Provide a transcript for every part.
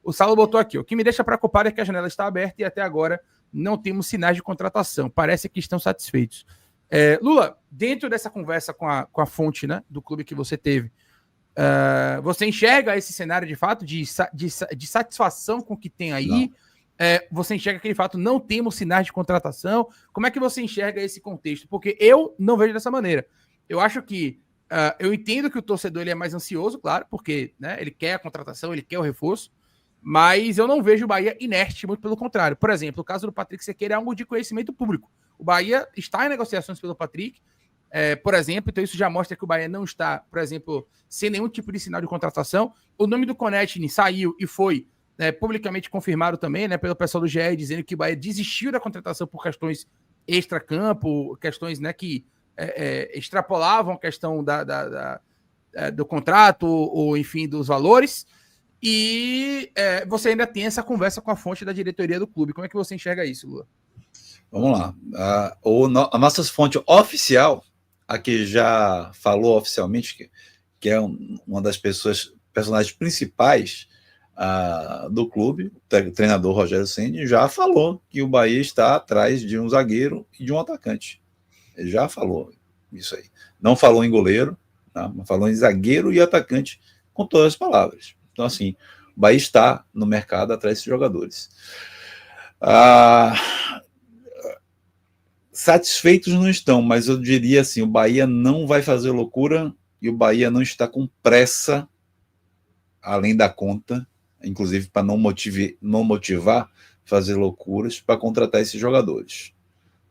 O Saulo botou aqui: o que me deixa preocupado é que a janela está aberta e até agora não temos sinais de contratação. Parece que estão satisfeitos. Lula, dentro dessa conversa com a fonte, né, do clube que você teve, você enxerga esse cenário de fato de satisfação com o que tem aí? Você enxerga que de fato não temos sinais de contratação? Como é que você enxerga esse contexto? Porque eu não vejo dessa maneira. Eu acho que eu entendo que o torcedor ele é mais ansioso, claro, porque, né, ele quer a contratação, ele quer o reforço, mas eu não vejo o Bahia inerte, muito pelo contrário. Por exemplo, o caso do Patrick Sequeira é algo de conhecimento público. O Bahia está em negociações pelo Patrick, por exemplo, então isso já mostra que o Bahia não está, por exemplo, sem nenhum tipo de sinal de contratação. O nome do Konechny saiu e foi publicamente confirmado também, né, pelo pessoal do GE, dizendo que o Bahia desistiu da contratação por questões extra-campo, questões, né, que extrapolavam a questão do contrato, ou enfim, dos valores. E você ainda tem essa conversa com a fonte da diretoria do clube. Como é que você enxerga isso, Lula? Vamos lá. A nossa fonte oficial, a que já falou oficialmente, que é uma das personagens principais do clube, o treinador Rogério Ceni, já falou que o Bahia está atrás de um zagueiro e de um atacante. Ele já falou isso aí. Não falou em goleiro, tá? Mas falou em zagueiro e atacante, com todas as palavras. Então, assim, o Bahia está no mercado atrás desses jogadores. Satisfeitos não estão, mas eu diria assim, o Bahia não vai fazer loucura e o Bahia não está com pressa, além da conta, inclusive para não motivar fazer loucuras para contratar esses jogadores.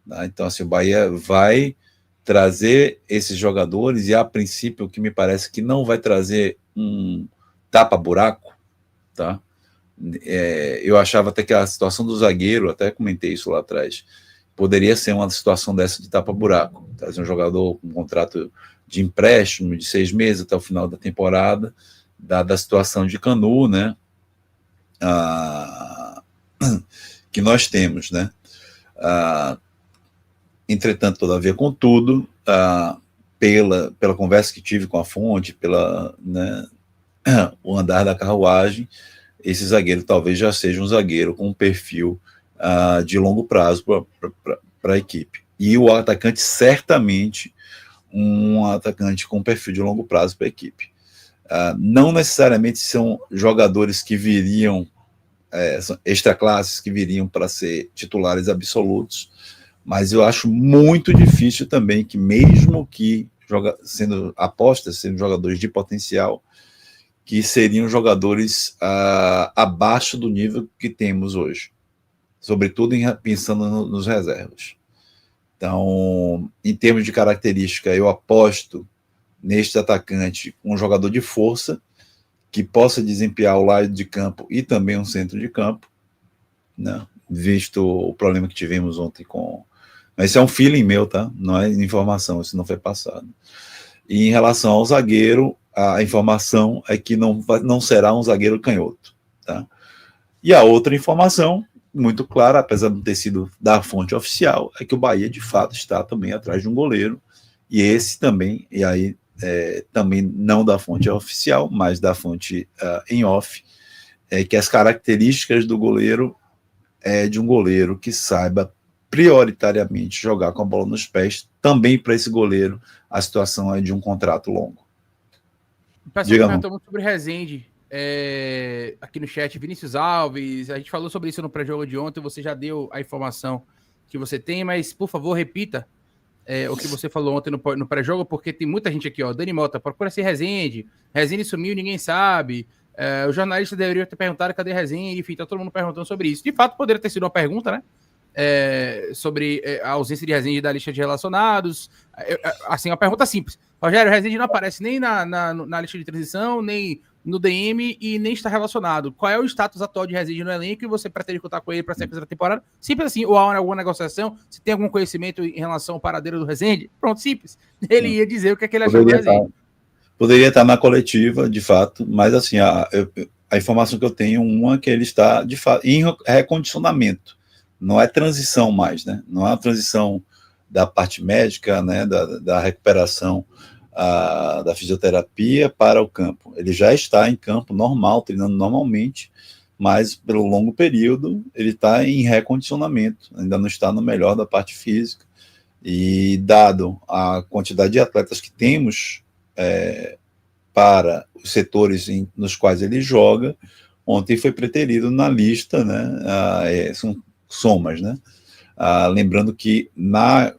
Tá? Então, assim, o Bahia vai trazer esses jogadores e, a princípio, o que me parece que não vai trazer um tapa-buraco, tá? Eu achava até que a situação do zagueiro, até comentei isso lá atrás, poderia ser uma situação dessa de tapa-buraco. Trazer um jogador com um contrato de empréstimo de 6 meses até o final da temporada, dada a situação de Canu, né? Que nós temos, né? Entretanto, todavia, contudo, pela conversa que tive com a fonte, né, o andar da carruagem, esse zagueiro talvez já seja um zagueiro com um perfil de longo prazo para a equipe. E o atacante, certamente, um atacante com perfil de longo prazo para a equipe. Não necessariamente são jogadores que viriam, são extraclasses que viriam para ser titulares absolutos, mas eu acho muito difícil também que, mesmo que sendo jogadores de potencial, que seriam jogadores abaixo do nível que temos hoje, sobretudo pensando nos reservas. Então, em termos de característica, eu aposto neste atacante um jogador de força, que possa desempenhar o lado de campo e também um centro de campo, né? Visto o problema que tivemos ontem Mas isso é um feeling meu, tá? Não é informação, isso não foi passado. E em relação ao zagueiro, a informação é que não será um zagueiro canhoto, tá? E a outra informação, muito clara, apesar de não ter sido da fonte oficial, é que o Bahia, de fato, está também atrás de um goleiro, e esse também, e aí também não da fonte oficial, mas da fonte em off, que as características do goleiro de um goleiro que saiba prioritariamente jogar com a bola nos pés. Também para esse goleiro a situação é de um contrato longo. O pessoal comentou muito sobre Rezende aqui no chat. Vinícius Alves, a gente falou sobre isso no pré-jogo de ontem, você já deu a informação que você tem, mas por favor repita o que você falou ontem no pré-jogo, porque tem muita gente aqui, ó. Dani Mota, procura ser Rezende sumiu, ninguém sabe. O jornalista deveria ter perguntado cadê Rezende, enfim, tá todo mundo perguntando sobre isso. De fato, poderia ter sido uma pergunta, né? Sobre a ausência de Rezende da lista de relacionados. Assim, uma pergunta simples. Rogério, Rezende não aparece nem na lista de transição, nem no DM e nem está relacionado. Qual é o status atual de Rezende no elenco e você pretende contar com ele para a sequência da temporada? Simples assim. Ou há alguma negociação? Se tem algum conhecimento em relação ao paradeiro do Rezende? Pronto, simples. Ele ia dizer o que é que ele achou do Rezende. Poderia estar na coletiva, de fato, mas assim, a informação que eu tenho, que ele está, de fato, em recondicionamento. Não é transição mais, né? Não é uma transição da parte médica, né? Da recuperação da fisioterapia para o campo. Ele já está em campo normal, treinando normalmente, mas pelo longo período ele está em recondicionamento, ainda não está no melhor da parte física, e dado a quantidade de atletas que temos para os setores nos quais ele joga, ontem foi preterido na lista, né? São somas, né? Lembrando que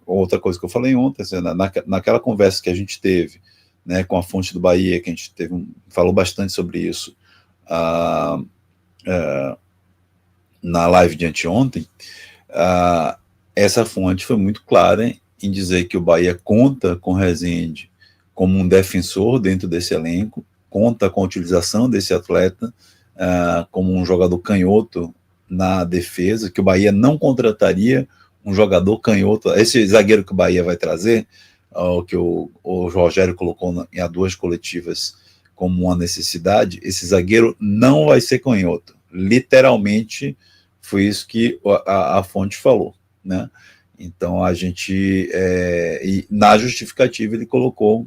outra coisa que eu falei ontem, assim, naquela conversa que a gente teve, né, com a fonte do Bahia, que a gente falou bastante sobre isso na live de anteontem, essa fonte foi muito clara em dizer que o Bahia conta com Rezende como um defensor dentro desse elenco, conta com a utilização desse atleta como um jogador canhoto na defesa, que o Bahia não contrataria um jogador canhoto. Esse zagueiro que o Bahia vai trazer, que o Rogério colocou em duas coletivas como uma necessidade, esse zagueiro não vai ser canhoto. Literalmente foi isso que a fonte falou, né? Então a gente, e na justificativa ele colocou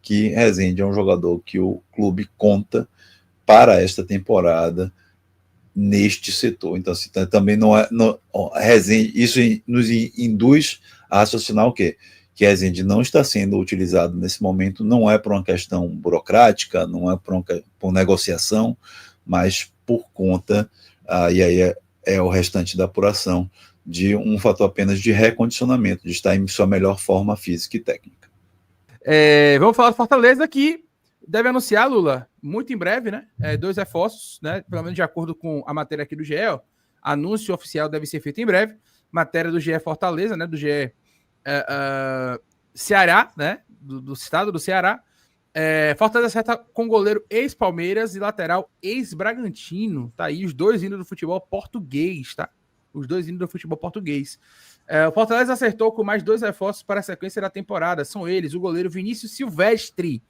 que Rezende é um jogador que o clube conta para esta temporada neste setor. Então, assim, também não é. Rezende, isso nos induz a raciocinar o quê? Que Rezende não está sendo utilizado nesse momento, não é por uma questão burocrática, não é por negociação, mas por conta, e aí é o restante da apuração, de um fator apenas de recondicionamento, de estar em sua melhor forma física e técnica. Vamos falar do Fortaleza, que deve anunciar, Lula, muito em breve, né? 2 reforços, né? Pelo menos de acordo com a matéria aqui do GE, anúncio oficial deve ser feito em breve. Matéria do GE Fortaleza, né? Do GE Ceará, né? Do estado do Ceará. Fortaleza acerta com goleiro ex-Palmeiras e lateral ex-Bragantino. Tá aí os dois indo do futebol português, tá? Os dois indo do futebol português. O Fortaleza acertou com mais 2 reforços para a sequência da temporada. São eles, o goleiro Vinícius Silvestre,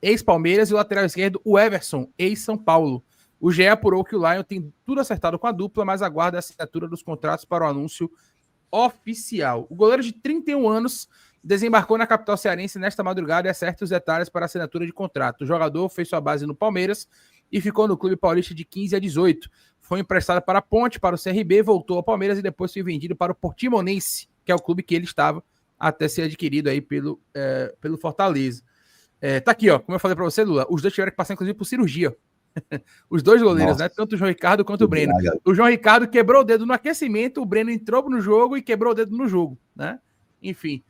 ex-Palmeiras, e o lateral esquerdo, o Everson, ex-São Paulo. O GE apurou que o Lion tem tudo acertado com a dupla, mas aguarda a assinatura dos contratos para o anúncio oficial. O goleiro de 31 anos desembarcou na capital cearense nesta madrugada e acerta os detalhes para a assinatura de contrato. O jogador fez sua base no Palmeiras e ficou no clube paulista de 15 a 18. Foi emprestado para a Ponte, para o CRB, voltou ao Palmeiras e depois foi vendido para o Portimonense, que é o clube que ele estava até ser adquirido aí pelo Fortaleza. Tá aqui, ó, como eu falei para você, Lula, os dois tiveram que passar, inclusive, por cirurgia. Os dois goleiros, né? Tanto o João Ricardo quanto o Breno. O João Ricardo quebrou o dedo no aquecimento, o Breno entrou no jogo e quebrou o dedo no jogo, né? Enfim,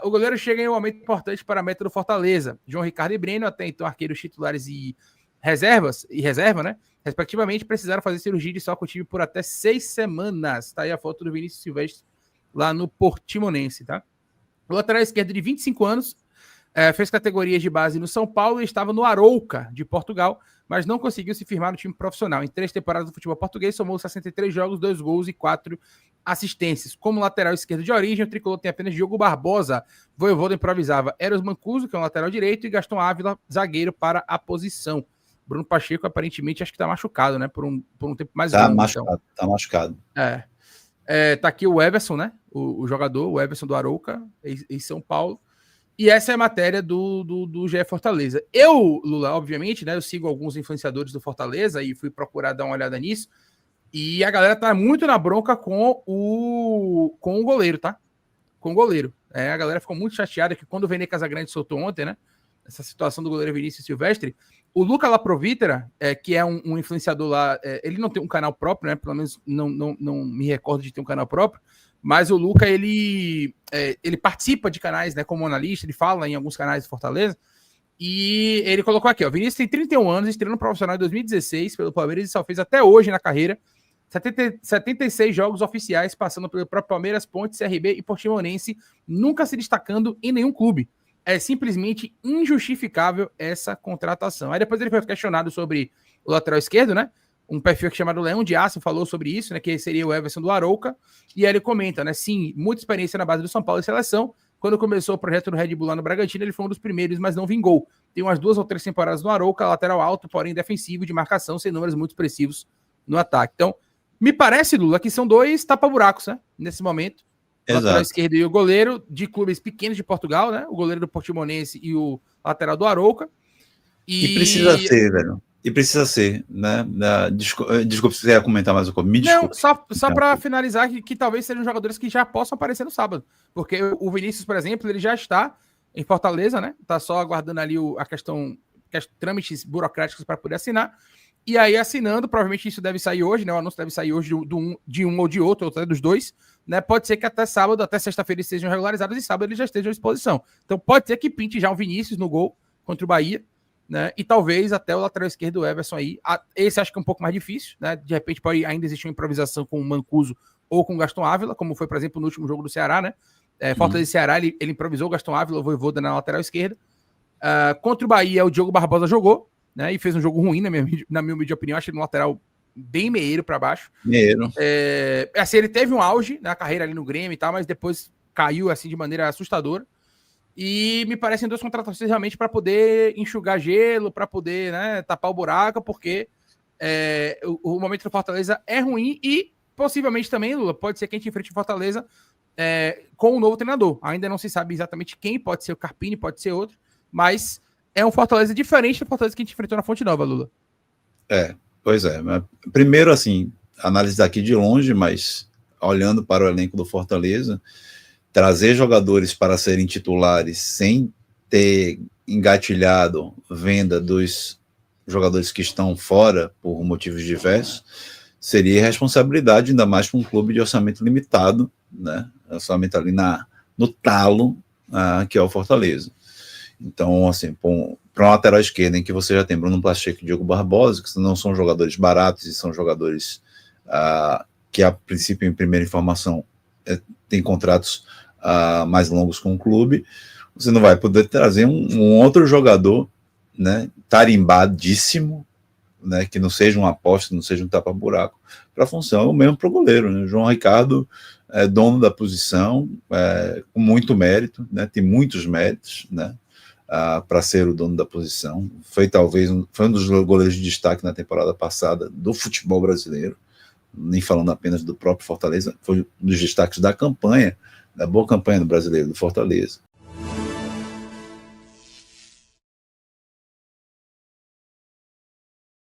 o goleiro chega em um momento importante para a meta do Fortaleza. João Ricardo e Breno, até então arqueiros titulares e reserva, né? Respectivamente, precisaram fazer cirurgia de só com o time por até 6 semanas. Tá aí a foto do Vinícius Silvestre lá no Portimonense, tá? O lateral esquerdo de 25 anos fez categorias de base no São Paulo e estava no Arouca, de Portugal, mas não conseguiu se firmar no time profissional. Em 3 temporadas do futebol português, somou 63 jogos, 2 gols e 4 assistências. Como lateral esquerdo de origem, o tricolor tem apenas Diogo Barbosa. Voivoda improvisava Eros Mancuso, que é um lateral direito, e Gaston Ávila, zagueiro, para a posição. Bruno Pacheco, aparentemente, acho que tá machucado, né? Por um tempo mais longo. Tá machucado. Tá aqui o Everson, né? O jogador, o Everson do Arouca, em São Paulo. E essa é a matéria do GE Fortaleza. Eu, Lula, obviamente, né? Eu sigo alguns influenciadores do Fortaleza e fui procurar dar uma olhada nisso. E a galera tá muito na bronca com o goleiro, tá? Com o goleiro. A galera ficou muito chateada que quando o Vene Casagrande soltou ontem, né? Essa situação do goleiro Vinícius Silvestre, o Luca Laprovítera, que é um influenciador lá, ele não tem um canal próprio, né? Pelo menos não me recordo de ter um canal próprio, mas o Luca, ele participa de canais, né? Como analista, ele fala em alguns canais de Fortaleza, e ele colocou aqui, ó, Vinícius tem 31 anos, estreou no profissional em 2016 pelo Palmeiras e só fez até hoje na carreira 76 jogos oficiais, passando pelo próprio Palmeiras, Ponte, CRB e Portimonense, nunca se destacando em nenhum clube. É simplesmente injustificável essa contratação. Aí depois ele foi questionado sobre o lateral esquerdo, né? Um perfil aqui chamado Leão de Aço falou sobre isso, né? Que seria o Everson do Arouca. E aí ele comenta, né? Sim, muita experiência na base do São Paulo e seleção. Quando começou o projeto do Red Bull lá no Bragantino, ele foi um dos primeiros, mas não vingou. Tem umas 2 ou 3 temporadas no Arouca, lateral alto, porém defensivo, de marcação, sem números muito expressivos no ataque. Então, me parece, Lula, que são 2 tapa-buracos, né? Nesse momento. O lateral esquerdo e o goleiro de clubes pequenos de Portugal, né? O goleiro do Portimonense e o lateral do Arouca. E precisa ser, velho. E precisa ser, né? Desculpa se você ia comentar mais um pouco. Me desculpe. Não, só para finalizar, que talvez sejam jogadores que já possam aparecer no sábado. Porque o Vinícius, por exemplo, ele já está em Fortaleza, né? Tá só aguardando ali a questão, trâmites burocráticos para poder assinar. E aí, assinando, provavelmente isso deve sair hoje, né? O anúncio deve sair hoje de um ou de outro, ou até dos dois, né? Pode ser que até sábado, até sexta-feira eles sejam regularizados e sábado eles já estejam à disposição. Então pode ser que pinte já um Vinícius no gol contra o Bahia, né? E talvez até o lateral esquerdo do Everson aí. Esse acho que é um pouco mais difícil, né? De repente pode ainda existir uma improvisação com o Mancuso ou com o Gaston Ávila, como foi, por exemplo, no último jogo do Ceará, né? Fortaleza e Ceará, ele improvisou o Gaston Ávila, o Vojvoda na lateral esquerda. Contra o Bahia, o Diogo Barbosa jogou, né? E fez um jogo ruim, na minha humilde opinião. Acho ele um lateral bem meieiro para baixo. Meieiro. Assim, ele teve um auge na carreira ali no Grêmio e tal, mas depois caiu assim de maneira assustadora. E me parecem duas contratações realmente para poder enxugar gelo, para poder, né, tapar o buraco, porque o momento do Fortaleza é ruim e possivelmente também, Lula, pode ser que a gente enfrente o Fortaleza com um novo treinador. Ainda não se sabe exatamente quem, pode ser o Carpini, pode ser outro, mas é um Fortaleza diferente do Fortaleza que a gente enfrentou na Fonte Nova, Lula. Pois é. Primeiro, assim, análise daqui de longe, mas olhando para o elenco do Fortaleza, trazer jogadores para serem titulares sem ter engatilhado venda dos jogadores que estão fora por motivos diversos, seria responsabilidade, ainda mais para um clube de orçamento limitado, né? Orçamento ali no talo, que é o Fortaleza. Então, assim, para uma lateral esquerda em que você já tem Bruno Pacheco e Diogo Barbosa, que não são jogadores baratos e são jogadores que, a princípio, em primeira informação, têm contratos mais longos com o clube, você não vai poder trazer um outro jogador, né, tarimbadíssimo, né, que não seja uma aposta, não seja um tapa-buraco, para a função, mesmo para o goleiro, né? O João Ricardo é dono da posição, com muito mérito, né, tem muitos méritos, né, para ser o dono da posição. Foi um dos goleiros de destaque na temporada passada do futebol brasileiro, nem falando apenas do próprio Fortaleza, foi um dos destaques da campanha, da boa campanha do brasileiro, do Fortaleza.